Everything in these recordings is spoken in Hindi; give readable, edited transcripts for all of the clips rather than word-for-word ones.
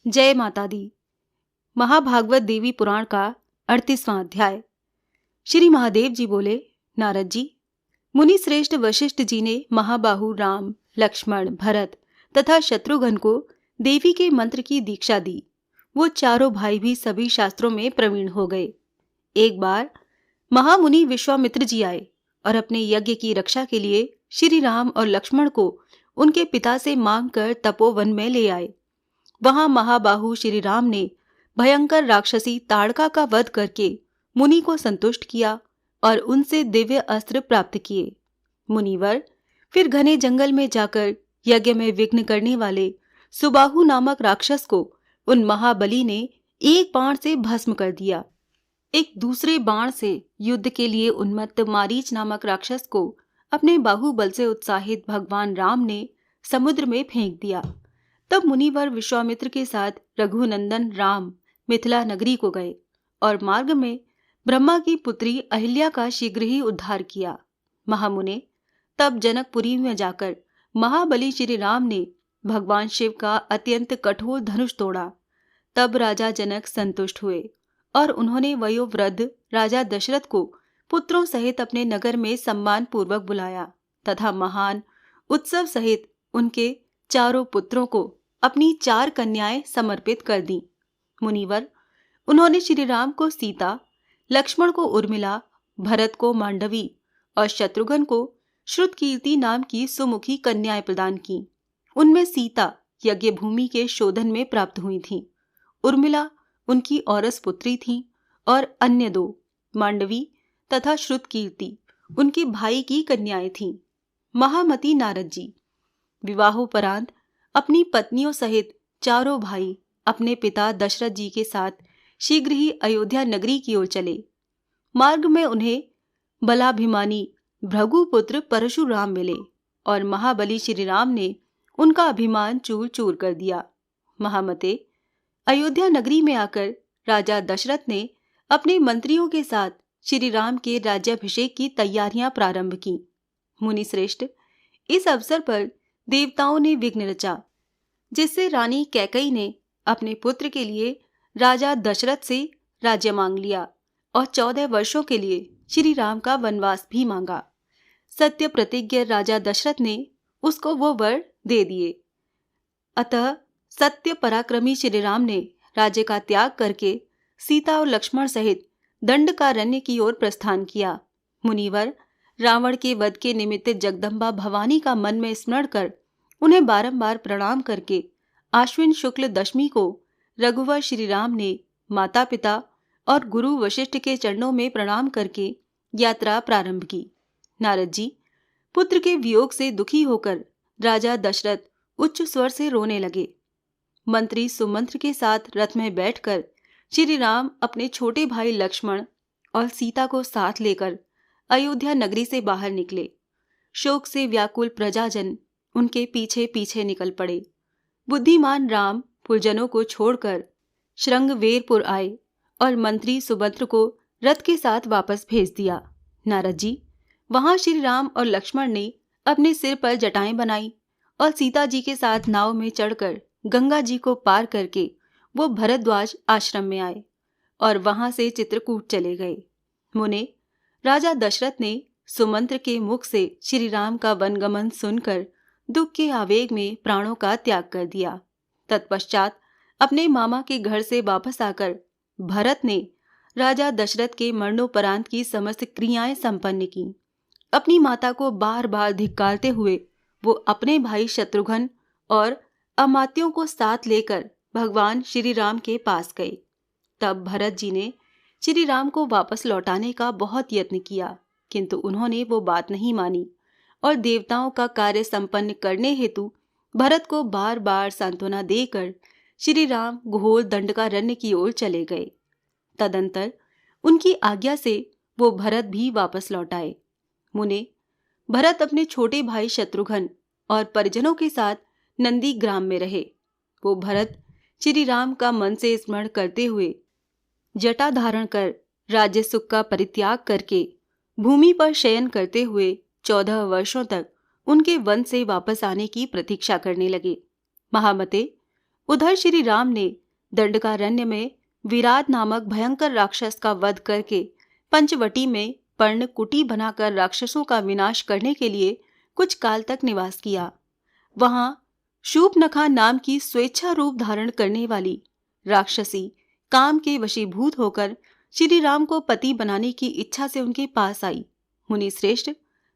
जय माता दी। महाभागवत देवी पुराण का 38वां अध्याय। श्री महादेव जी बोले, नारद जी, मुनि श्रेष्ठ वशिष्ठ जी ने महाबाहु राम, लक्ष्मण, भरत तथा शत्रुघ्न को देवी के मंत्र की दीक्षा दी। वो चारों भाई भी सभी शास्त्रों में प्रवीण हो गए। एक बार महामुनि विश्वामित्र जी आए और अपने यज्ञ की रक्षा के लिए श्री राम और लक्ष्मण को उनके पिता से मांगकर तपोवन में ले आए। वहां महाबाहु श्री राम ने भयंकर राक्षसी ताड़का का वध करके मुनि को संतुष्ट किया और उनसे दिव्य अस्त्र प्राप्त किए। मुनिवर फिर घने जंगल में जाकर यज्ञ में विघ्न करने वाले सुबाहु नामक राक्षस को उन महाबली ने एक बाण से भस्म कर दिया। एक दूसरे बाण से युद्ध के लिए उन्मत्त मारीच नामक राक्षस को अपने बाहुबल से उत्साहित भगवान राम ने समुद्र में फेंक दिया। तब मुनिवर विश्वामित्र के साथ रघुनंदन राम मिथिला नगरी को गए और मार्ग में ब्रह्मा की पुत्री अहिल्या का शीघ्र ही उद्धार किया। महामुने तब जनकपुरी में जाकर महाबली श्री राम ने भगवान शिव का अत्यंत कठोर धनुष तोड़ा। तब राजा जनक संतुष्ट हुए और उन्होंने वयोवृद्ध राजा दशरथ को पुत्रों सहित अपने नगर में सम्मान पूर्वक बुलाया तथा महान उत्सव सहित उनके चारों पुत्रों को अपनी 4 कन्याएं समर्पित कर दी। मुनिवर उन्होंने श्री राम को सीता, लक्ष्मण को उर्मिला, भरत को मांडवी और शत्रुघ्न को श्रुतकीर्ति नाम की सुमुखी कन्याएं प्रदान की। उनमें सीता यज्ञ भूमि के शोधन में प्राप्त हुई थी, उर्मिला उनकी औरस पुत्री थी और अन्य 2 मांडवी तथा श्रुतकीर्ति उनके भाई की कन्याएं थीं। महामती नारद जी विवाहोपरांत अपनी पत्नियों सहित चारों भाई अपने पिता दशरथ जी के साथ शीघ्र ही अयोध्या नगरी की ओर चले। मार्ग में उन्हें बलाभिमानी भृगुपुत्र परशुराम मिले और महाबली श्री राम ने उनका अभिमान चूर चूर कर दिया। महामते, अयोध्या नगरी में आकर राजा दशरथ ने अपने मंत्रियों के साथ श्री राम के राज्याभिषेक की तैयारियां प्रारंभ की। मुनि श्रेष्ठ, इस अवसर पर देवताओं ने विघ्न रचा, जिससे रानी कैकई ने अपने पुत्र के लिए राजा दशरथ से राज्य मांग लिया और 14 वर्षों के लिए श्री राम का वनवास भी मांगा। सत्य प्रतिज्ञ राजा दशरथ ने उसको वो वर दे दिए। अतः सत्य पराक्रमी श्री राम ने राज्य का त्याग करके सीता और लक्ष्मण सहित दंडकारण्य की ओर प्रस्थान किया। मुनिवर रावण के वध के निमित्त जगदम्बा भवानी का मन में स्मरण कर उन्हें बारंबार प्रणाम करके आश्विन शुक्ल दशमी को रघुवर श्री राम ने माता पिता और गुरु वशिष्ठ के चरणों में प्रणाम करके यात्रा प्रारंभ की। नारद जी, पुत्र के वियोग से दुखी होकर राजा दशरथ उच्च स्वर से रोने लगे। मंत्री सुमंत्र के साथ रथ में बैठकर श्री राम अपने छोटे भाई लक्ष्मण और सीता को साथ लेकर अयोध्या नगरी से बाहर निकले। शोक से व्याकुल प्रजाजन उनके पीछे पीछे निकल पड़े। बुद्धिमान राम पुरजनों को छोड़कर श्रृंगवेरपुर आए और मंत्री सुभद्र को रथ के साथ वापस भेज दिया। नारद जी, वहां श्री राम और लक्ष्मण ने अपने सिर पर जटाएं बनाई और सीता जी के साथ नाव में चढ़कर गंगा जी को पार करके वो भरद्वाज आश्रम में आए और वहां से चित्रकूट चले गए। मुने, राजा दशरथ ने सुमंत्र के मुख से श्री राम का वनगमन सुनकर दुख के आवेग में प्राणों का त्याग कर दिया। तत्पश्चात अपने मामा के घर से वापस आकर भरत ने राजा दशरथ के मरणोपरांत की समस्त क्रियाएं संपन्न की। अपनी माता को बार बार धिक्कारते हुए वो अपने भाई शत्रुघ्न और अमात्यों को साथ लेकर भगवान श्री राम के पास गए। तब भरत जी ने श्री राम को वापस लौटाने का बहुत यत्न किया, किंतु उन्होंने वो बात नहीं मानी और देवताओं का कार्य संपन्न करने हेतु भरत को बार बार सांत्वना देकर श्री राम घोर दंडकारण्य की ओर चले गए। तदंतर उनकी आज्ञा से वो भरत भी वापस लौट आए। मुने, भरत अपने छोटे भाई शत्रुघ्न और परिजनों के साथ नंदी ग्राम में रहे। वो भरत श्री राम का मन से स्मरण करते हुए जटा धारण कर राज्य सुख का परित्याग करके भूमि पर शयन करते हुए 14 वर्षों तक उनके वन से वापस आने की प्रतीक्षा करने लगे। महामते, उधर श्री राम ने दंडकारण्य में विराट नामक भयंकर राक्षस का वध करके पंचवटी में पर्ण कुटी बनाकर राक्षसों का विनाश करने के लिए कुछ काल तक निवास किया। वहां शूर्पणखा नाम की स्वेच्छा रूप धारण करने वाली राक्षसी काम के वशीभूत होकर श्री राम को पति बनाने की इच्छा से उनके पास आई। मुनि श्रेष्ठ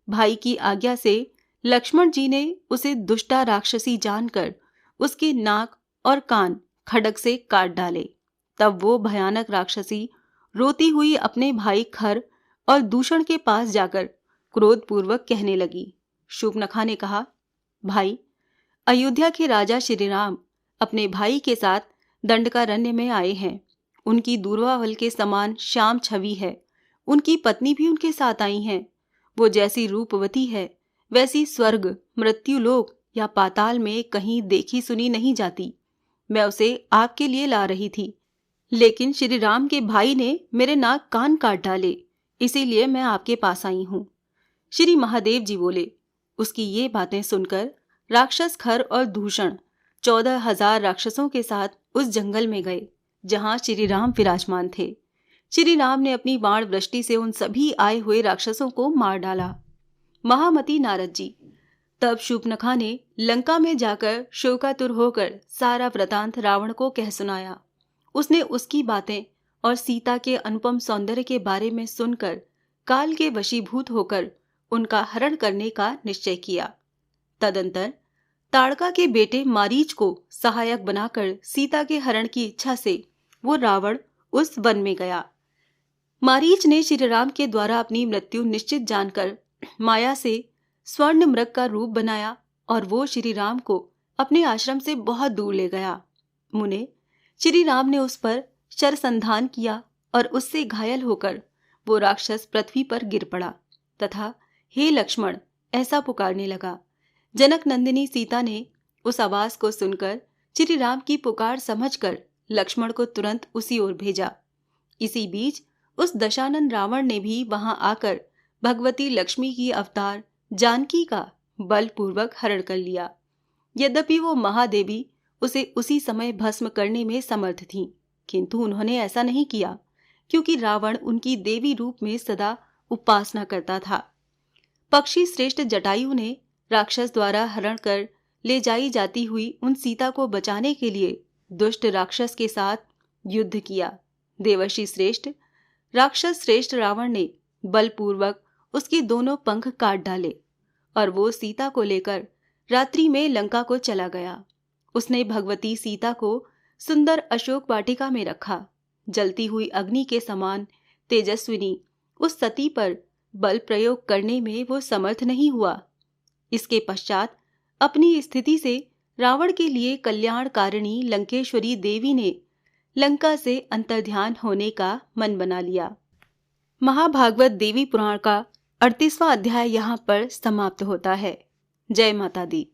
भाई की आज्ञा से लक्ष्मण जी ने उसे दुष्टा राक्षसी जानकर उसके नाक और कान खड्ग से काट डाले। तब वो भयानक राक्षसी रोती हुई अपने भाई खर और दूषण के पास जाकर क्रोधपूर्वक कहने लगी। शूर्पणखा ने कहा, भाई, अयोध्या के राजा श्री राम अपने भाई के साथ दंडकारण्य में आए हैं। उनकी दूर्वावल के समान श्याम छवि है। उनकी पत्नी भी उनके साथ आई हैं। वो जैसी रूपवती है वैसी स्वर्ग, मृत्युलोक या पाताल में कहीं देखी सुनी नहीं जाती। मैं उसे आपके लिए ला रही थी, लेकिन श्री राम के भाई ने मेरे नाक कान काट डाले, इसीलिए मैं आपके पास आई हूँ। श्री महादेव जी बोले। उसकी ये बातें सुनकर राक्षस खर और दूषण 14,000 राक्षसों के साथ उस जंगल में गए जहां श्री राम विराजमान थे। श्री राम ने अपनी बाण वृष्टि से उन सभी आए हुए राक्षसों को मार डाला। महामती नारद जी, तब शूर्पणखा ने लंका में जाकर शोकातुर होकर सारा वृतांत रावण को कह सुनाया। उसने उसकी बातें और सीता के अनुपम सौंदर्य के बारे में सुनकर काल के वशीभूत होकर उनका हरण करने का निश्चय किया। तदंतर ताड़का के बेटे मारीच को सहायक बनाकर सीता के हरण की इच्छा से वो रावण उस वन में गया। मारीच ने श्री राम के द्वारा अपनी मृत्यु निश्चित जानकर माया से स्वर्ण मृग का रूप बनाया और वो श्री राम को अपने आश्रम से बहुत दूर ले गया। मुने, श्री राम ने उस पर शरसंधान किया और उससे घायल होकर वो राक्षस पृथ्वी पर गिर पड़ा तथा हे लक्ष्मण ऐसा पुकारने लगा। जनक नंदिनी सीता ने उस आवाज को सुनकर श्री राम की पुकार समझकर लक्ष्मण को तुरंत उसी ओर भेजा। इसी बीच उस दशानन रावण ने भी वहां आकर भगवती लक्ष्मी की अवतार जानकी का बलपूर्वक हरण कर लिया। यद्यपि वो महादेवी उसे उसी समय भस्म करने में समर्थ थीं, किंतु उन्होंने ऐसा नहीं किया क्योंकि रावण उनकी देवी रूप में सदा उपासना करता था। पक्षी श्रेष्ठ जटायु ने राक्षस द्वारा हरण कर ले जाई जाती हुई उन सीता को बचाने के लिए दुष्ट राक्षस के साथ युद्ध किया। देवर्षि श्रेष्ठ राक्षस श्रेष्ठ रावण ने बलपूर्वक उसके दोनों पंख काट डाले और वो सीता को लेकर रात्रि में लंका को चला गया। उसने भगवती सीता को सुंदर अशोक वाटिका में रखा। जलती हुई अग्नि के समान तेजस्विनी उस सती पर बल प्रयोग करने में वो समर्थ नहीं हुआ। इसके पश्चात अपनी स्थिति से रावण के लिए कल्याणकारिणी लंकेश्वरी देवी ने लंका से अंतर्ध्यान होने का मन बना लिया। महाभागवत देवी पुराण का 38वां अध्याय यहाँ पर समाप्त होता है। जय माता दी।